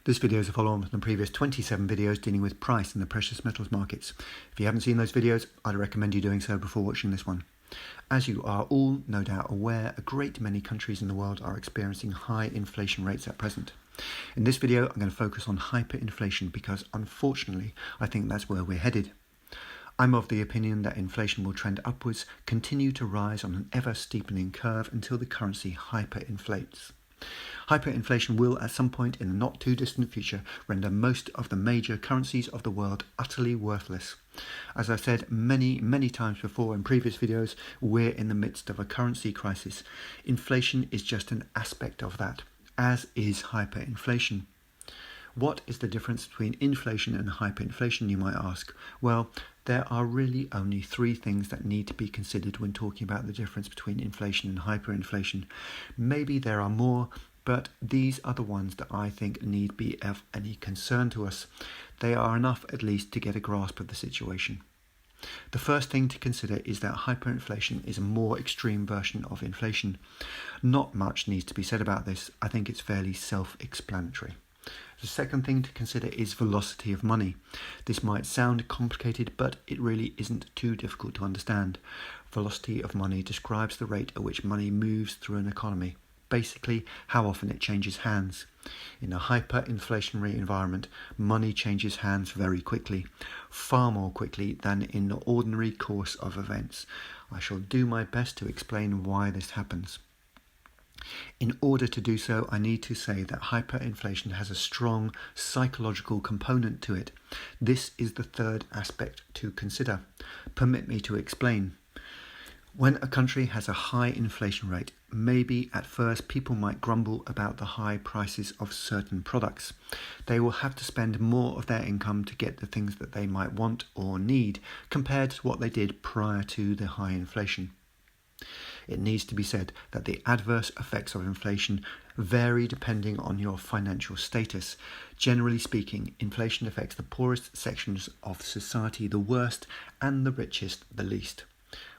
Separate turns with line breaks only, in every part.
This video is a follow-on from the previous 27 videos dealing with price in the precious metals markets. If you haven't seen those videos, I'd recommend you doing so before watching this one. As you are all no doubt aware, a great many countries in the world are experiencing high inflation rates at present. In this video, I'm going to focus on hyperinflation because, unfortunately, I think that's where we're headed. I'm of the opinion that inflation will trend upwards, continue to rise on an ever-steepening curve until the currency hyperinflates. Hyperinflation will, at some point in the not-too-distant future, render most of the major currencies of the world utterly worthless. As I've said many times before in previous videos, we're in the midst of a currency crisis. Inflation is just an aspect of that, as is hyperinflation. What is the difference between inflation and hyperinflation, you might ask? Well, there are really only three things that need to be considered when talking about the difference between inflation and hyperinflation. Maybe there are more, but these are the ones that I think need be of any concern to us. They are enough, at least, to get a grasp of the situation. The first thing to consider is that hyperinflation is a more extreme version of inflation. Not much needs to be said about this. I think it's fairly self-explanatory. The second thing to consider is velocity of money. This might sound complicated, but it really isn't too difficult to understand. Velocity of money describes the rate at which money moves through an economy. Basically, how often it changes hands. In a hyperinflationary environment, money changes hands very quickly, far more quickly than in the ordinary course of events. I shall do my best to explain why this happens. In order to do so, I need to say that hyperinflation has a strong psychological component to it. This is the third aspect to consider. Permit me to explain. When a country has a high inflation rate, maybe at first people might grumble about the high prices of certain products. They will have to spend more of their income to get the things that they might want or need compared to what they did prior to the high inflation. It needs to be said that the adverse effects of inflation vary depending on your financial status. Generally speaking, inflation affects the poorest sections of society the worst and the richest the least.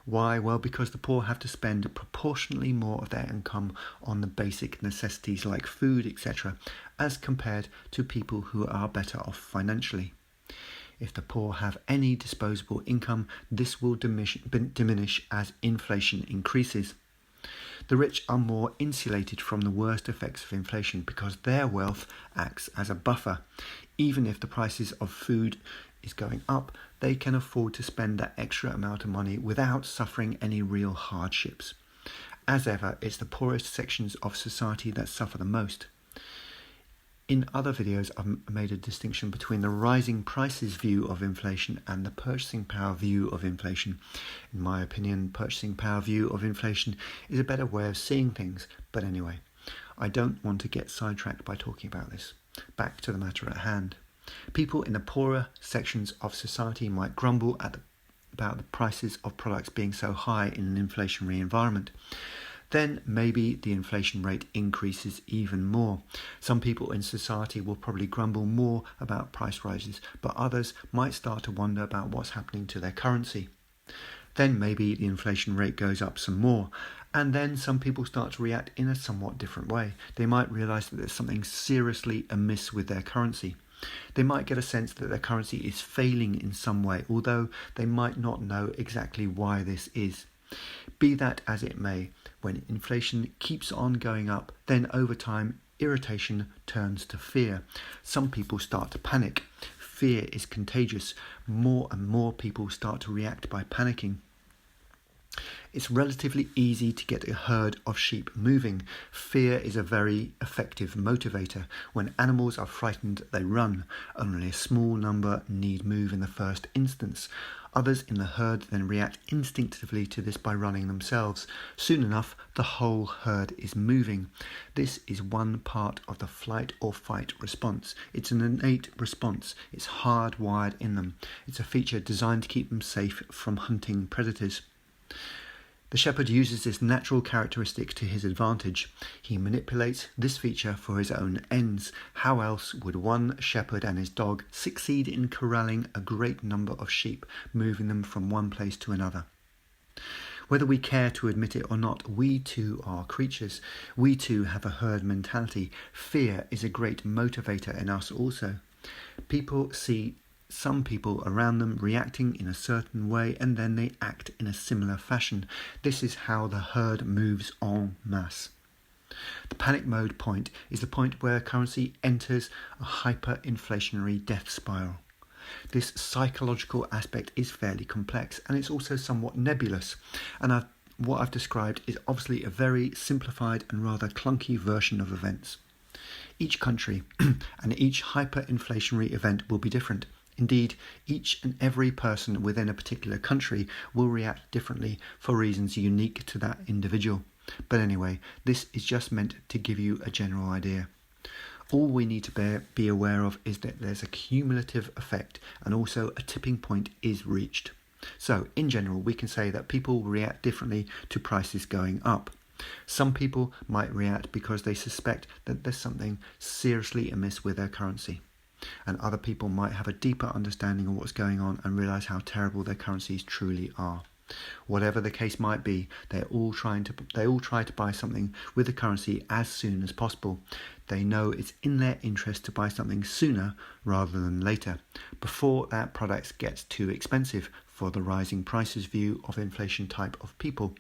Why? Well, because the poor have to spend proportionally more of their income on the basic necessities like food, etc., as compared to people who are better off financially. If the poor have any disposable income, this will diminish as inflation increases. The rich are more insulated from the worst effects of inflation because their wealth acts as a buffer. Even if the prices of food is going up, they can afford to spend that extra amount of money without suffering any real hardships. As ever, it's the poorest sections of society that suffer the most. In other videos, I've made a distinction between the rising prices view of inflation and the purchasing power view of inflation. In my opinion, purchasing power view of inflation is a better way of seeing things. But anyway, I don't want to get sidetracked by talking about this. Back to the matter at hand. People in the poorer sections of society might grumble about the prices of products being so high in an inflationary environment. Then maybe the inflation rate increases even more. Some people in society will probably grumble more about price rises, but others might start to wonder about what's happening to their currency. Then maybe the inflation rate goes up some more, and then some people start to react in a somewhat different way. They might realise that there's something seriously amiss with their currency. They might get a sense that their currency is failing in some way, although they might not know exactly why this is. Be that as it may, when inflation keeps on going up, then over time, irritation turns to fear. Some people start to panic. Fear is contagious. More and more people start to react by panicking. It's relatively easy to get a herd of sheep moving. Fear is a very effective motivator. When animals are frightened, they run. Only a small number need move in the first instance. Others in the herd then react instinctively to this by running themselves. Soon enough, the whole herd is moving. This is one part of the flight or fight response. It's an innate response. It's hardwired in them. It's a feature designed to keep them safe from hunting predators. The shepherd uses this natural characteristic to his advantage. He manipulates this feature for his own ends. How else would one shepherd and his dog succeed in corralling a great number of sheep, moving them from one place to another? Whether we care to admit it or not, we too are creatures. We too have a herd mentality. Fear is a great motivator in us also. People see some people around them reacting in a certain way and then they act in a similar fashion. This is how the herd moves en masse. The panic mode point is the point where currency enters a hyperinflationary death spiral. This psychological aspect is fairly complex and it's also somewhat nebulous, and what I've described is obviously a very simplified and rather clunky version of events. Each country and each hyperinflationary event will be different. Indeed, each and every person within a particular country will react differently for reasons unique to that individual. But anyway, this is just meant to give you a general idea. All we need to be aware of is that there's a cumulative effect and also a tipping point is reached. So, in general, we can say that people react differently to prices going up. Some people might react because they suspect that there's something seriously amiss with their currency. And other people might have a deeper understanding of what's going on and realise how terrible their currencies truly are. Whatever the case might be, they all try to buy something with the currency as soon as possible. They know it's in their interest to buy something sooner rather than later, before that product gets too expensive for the rising prices view of inflation type of people,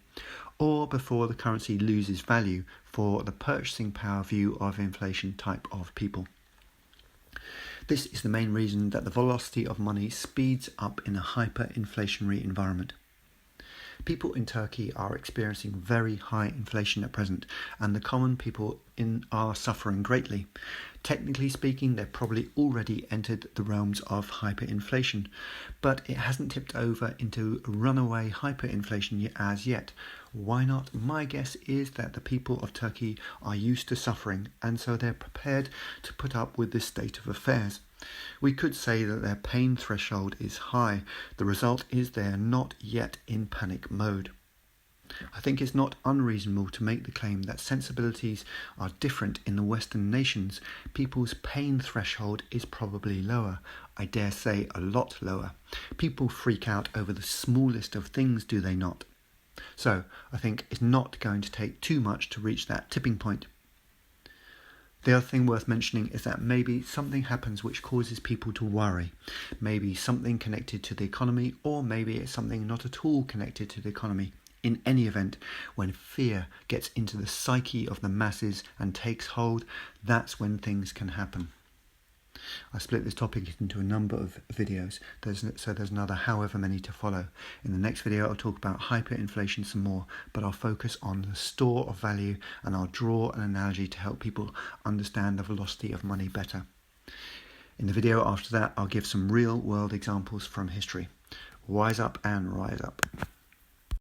or before the currency loses value for the purchasing power view of inflation type of people. This is the main reason that the velocity of money speeds up in a hyperinflationary environment. People in Turkey are experiencing very high inflation at present, and the common people are suffering greatly. Technically speaking, they've probably already entered the realms of hyperinflation, but it hasn't tipped over into runaway hyperinflation as yet. Why not? My guess is that the people of Turkey are used to suffering, and so they're prepared to put up with this state of affairs. We could say that their pain threshold is high. The result is they are not yet in panic mode. I think it's not unreasonable to make the claim that sensibilities are different in the Western nations. People's pain threshold is probably lower. I dare say a lot lower. People freak out over the smallest of things, do they not? So I think it's not going to take too much to reach that tipping point. The other thing worth mentioning is that maybe something happens which causes people to worry. Maybe something connected to the economy, or maybe it's something not at all connected to the economy. In any event, when fear gets into the psyche of the masses and takes hold, that's when things can happen. I split this topic into a number of videos, so there's another however many to follow. In the next video I'll talk about hyperinflation some more, but I'll focus on the store of value and I'll draw an analogy to help people understand the velocity of money better. In the video after that I'll give some real world examples from history. Wise up and rise up.